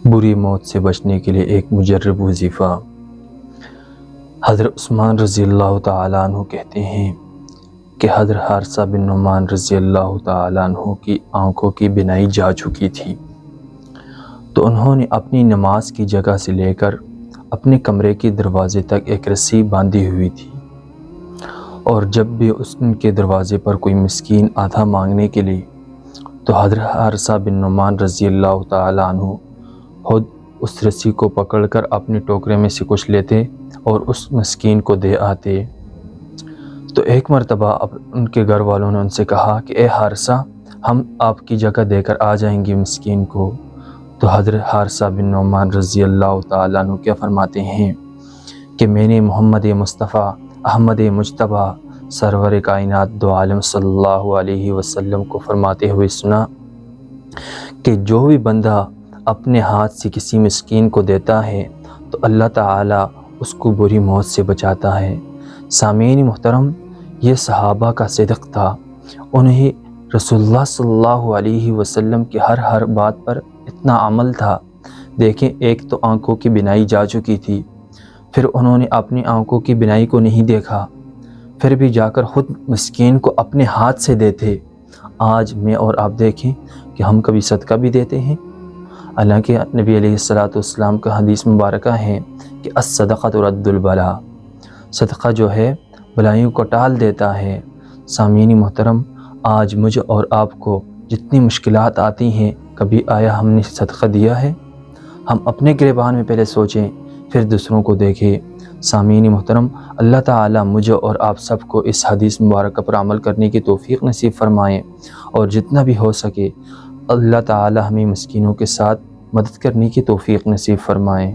بری موت سے بچنے کے لیے ایک مجرب وظیفہ۔ حضرت عثمان رضی اللہ تعالیٰ عنہ کہتے ہیں کہ حضرت حارثہ بن نعمان رضی اللہ تعالیٰ عنہ کی آنکھوں کی بینائی جا چکی تھی، تو انہوں نے اپنی نماز کی جگہ سے لے کر اپنے کمرے کے دروازے تک ایک رسی باندھی ہوئی تھی، اور جب بھی ان کے دروازے پر کوئی مسکین آتا مانگنے کے لیے تو حضرت حارثہ بن نعمان رضی اللہ تعالیٰ عنہ خود اس رسی کو پکڑ کر اپنے ٹوکرے میں سے کچھ لیتے اور اس مسکین کو دے آتے۔ تو ایک مرتبہ ان کے گھر والوں نے ان سے کہا کہ اے حارثہ، ہم آپ کی جگہ دے کر آ جائیں گے مسکین کو۔ تو حضرت حارثہ بن نعمان رضی اللہ تعالیٰ عنہ کیا فرماتے ہیں کہ میں نے محمد مصطفیٰ احمد مجتبیٰ سرور کائنات دو عالم صلی اللہ علیہ وسلم کو فرماتے ہوئے سنا کہ جو بھی بندہ اپنے ہاتھ سے کسی مسکین کو دیتا ہے تو اللہ تعالیٰ اس کو بری موت سے بچاتا ہے۔ سامعین محترم، یہ صحابہ کا صدق تھا، انہیں رسول اللہ صلی اللہ علیہ وسلم کی ہر بات پر اتنا عمل تھا۔ دیکھیں، ایک تو آنکھوں کی بینائی جا چکی تھی، پھر انہوں نے اپنی آنکھوں کی بینائی کو نہیں دیکھا، پھر بھی جا کر خود مسکین کو اپنے ہاتھ سے دیتے۔ آج میں اور آپ دیکھیں کہ ہم کبھی صدقہ بھی دیتے ہیں، حالانکہ نبی علیہ السلام کا حدیث مبارکہ ہے کہ الصدقۃ رد البلا، صدقہ جو ہے بلائیوں کو ٹال دیتا ہے۔ سامعین محترم، آج مجھے اور آپ کو جتنی مشکلات آتی ہیں، کبھی آیا ہم نے صدقہ دیا ہے؟ ہم اپنے گریبان میں پہلے سوچیں، پھر دوسروں کو دیکھیں۔ سامعین محترم، اللہ تعالیٰ مجھے اور آپ سب کو اس حدیث مبارکہ پر عمل کرنے کی توفیق نصیب فرمائیں، اور جتنا بھی ہو سکے اللہ تعالیٰ ہمیں مسکینوں کے ساتھ مدد کرنے کی توفیق نصیب فرمائیں۔